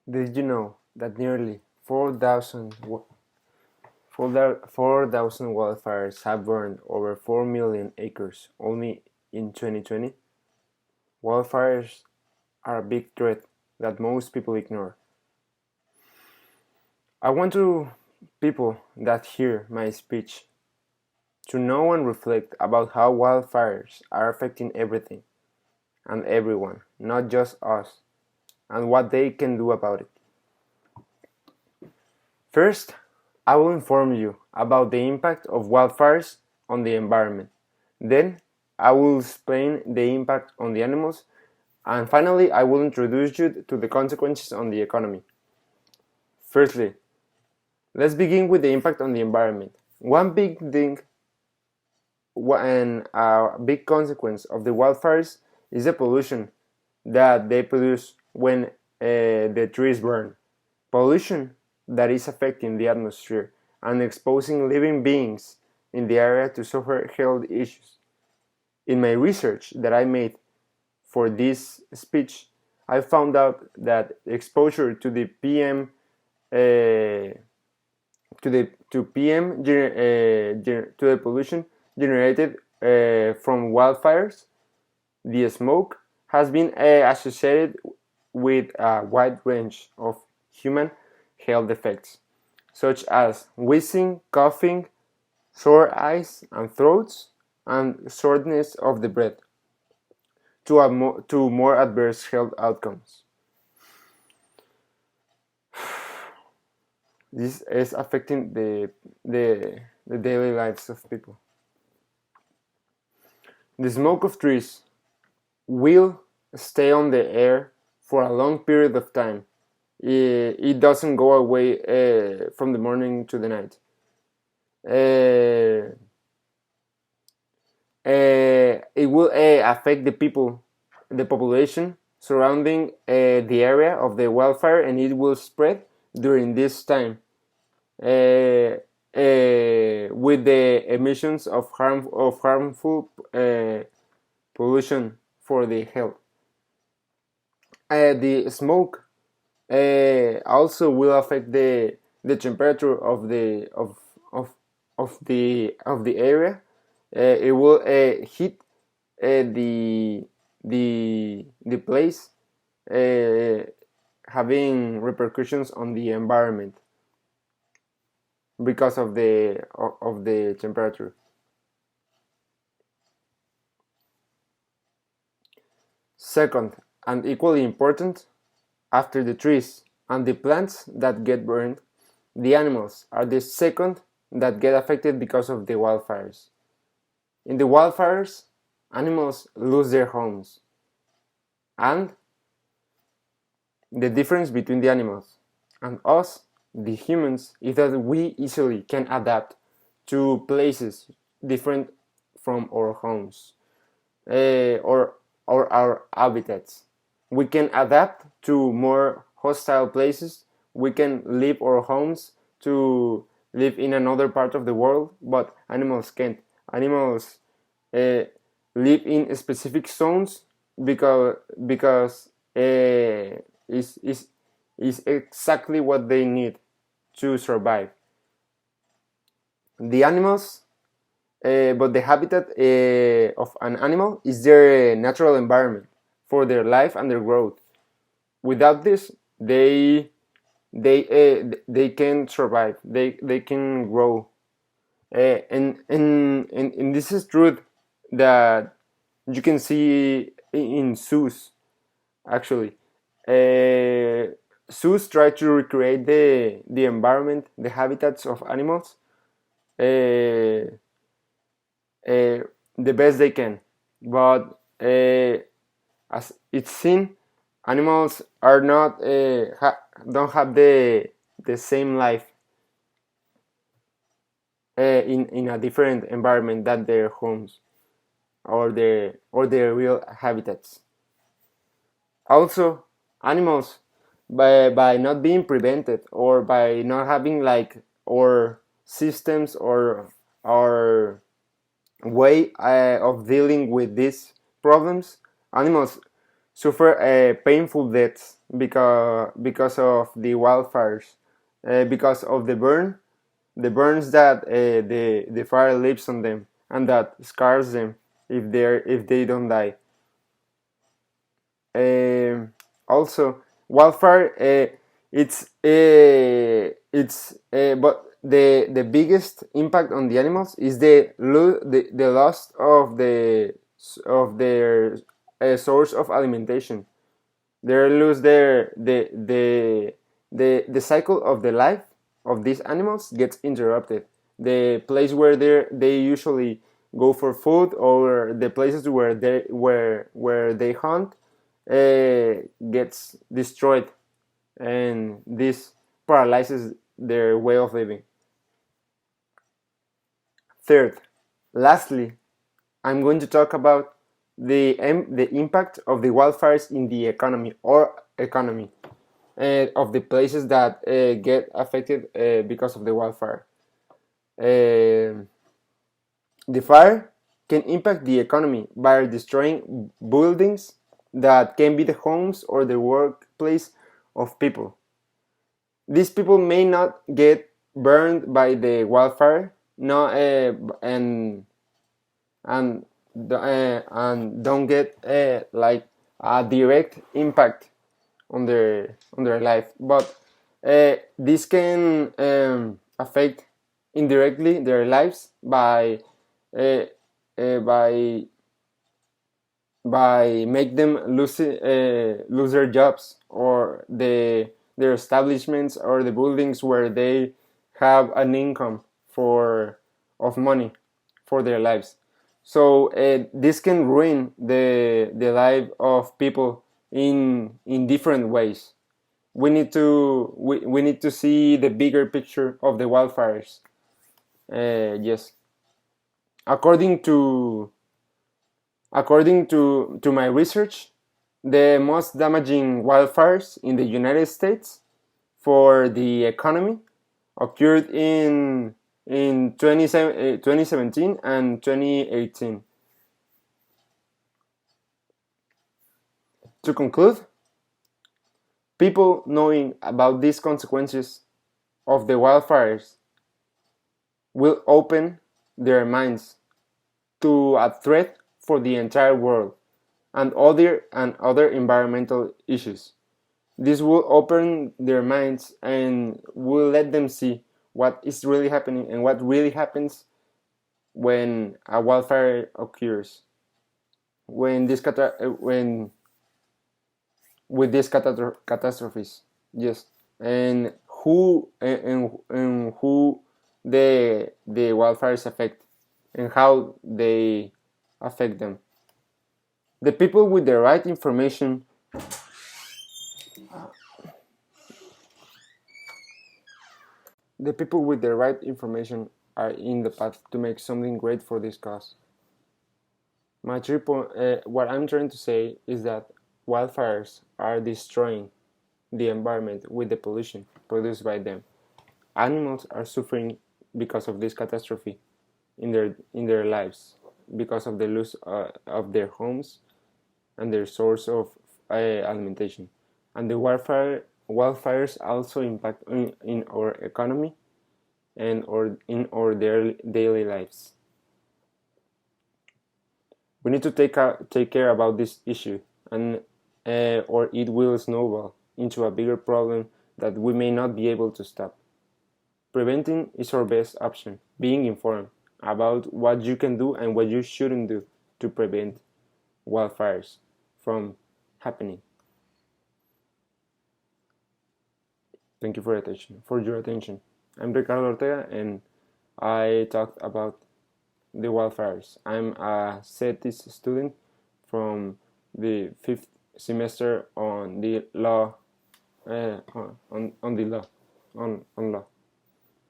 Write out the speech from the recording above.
Did you know that nearly 4,000 wildfires have burned over 4 million acres only in 2020? Wildfires are a big threat that most people ignore. I want to people that hear my speech to know and reflect about how wildfires are affecting everything and everyone, not just us, and what they can do about it. First, I will inform you about the impact of wildfires on the environment. Then, I will explain the impact on the animals. And finally, I will introduce you to the consequences on the economy. Firstly, let's begin with the impact on the environment. One big thing and a big consequence of the wildfires is the pollution that they produce when the trees burn. Pollution that is affecting the atmosphere and exposing living beings in the area to suffer health issues. In my research that I made for this speech, I found out that exposure to the PM to the pollution generated from wildfires, the smoke has been associated with a wide range of human health effects, such as wheezing, coughing, sore eyes and throats, and shortness of the breath, to more adverse health outcomes. This is affecting the daily lives of people. The smoke of trees will stay on the air for a long period of time. It doesn't go away from the morning to the night. It will affect the people, the population surrounding the area of the wildfire, and it will spread during this time with the emissions of harmful pollution for the health. The smoke also will affect the temperature of the area. It will heat the place, having repercussions on the environment because of the temperature. Second, and equally important, after the trees and the plants that get burned, the animals are the second that get affected because of the wildfires. In the wildfires, animals lose their homes, and the difference between the animals and us, the humans, is that we easily can adapt to places different from our homes or our habitats. We can adapt to more hostile places. We can leave our homes to live in another part of the world, but animals can't. Animals live in specific zones because is exactly what they need to survive. The animals, but the habitat of an animal is their natural environment for their life and their growth. Without this, they can survive. They can grow, and this is truth that you can see in zoos. Actually, zoos try to recreate the environment, the habitats of animals, the best they can. But as it's seen, animals are not don't have the same life in a different environment than their homes or their real habitats. Also, animals, by not being prevented or by not having like our systems or our way of dealing with these problems, animals suffer painful deaths because of the wildfires, because of the burns that the fire leaves on them, and that scars them if they don't die. Also, wildfire, but the biggest impact on the animals is the loss of their source of alimentation. They lose the cycle of the life of these animals gets interrupted. The place where they usually go for food, or the places where they hunt, gets destroyed, and this paralyzes their way of living. Third, lastly, I'm going to talk about the impact of the wildfires in the economy of the places that get affected because of the wildfire. Uh, the fire can impact the economy by destroying buildings that can be the homes or the workplace of people. These people may not get burned by the wildfire, no, and and don't get like a direct impact on their life, but this can affect indirectly their lives uh, by make them lose their jobs, or their establishments, or the buildings where they have an income for of money for their lives. So this can ruin the life of people in different ways. We need to see the bigger picture of the wildfires. Yes, according to to my research, the most damaging wildfires in the United States for the economy occurred in 2017 and 2018. To conclude, people knowing about these consequences of the wildfires will open their minds to a threat for the entire world and other environmental issues. This will open their minds and will let them see what is really happening and what really happens when a wildfire occurs. When this when with these catastrophes, yes, and who the wildfires affect, and how they affect them. The people with the right information the people with the right information are in the path to make something great for this cause. What I'm trying to say is that wildfires are destroying the environment with the pollution produced by them. Animals are suffering because of this catastrophe in their lives, because of the loss of their homes and their source of alimentation. And the wildfires also impact in our economy and or in our daily lives. We need to take care about this issue, and or it will snowball into a bigger problem that we may not be able to stop. Preventing is our best option. Being informed about what you can do and what you shouldn't do to prevent wildfires from happening. Thank you for your attention. I'm Ricardo Ortega, and I talked about the wildfires. I'm a CETIS student from the 5th semester on the law, on the law, on law.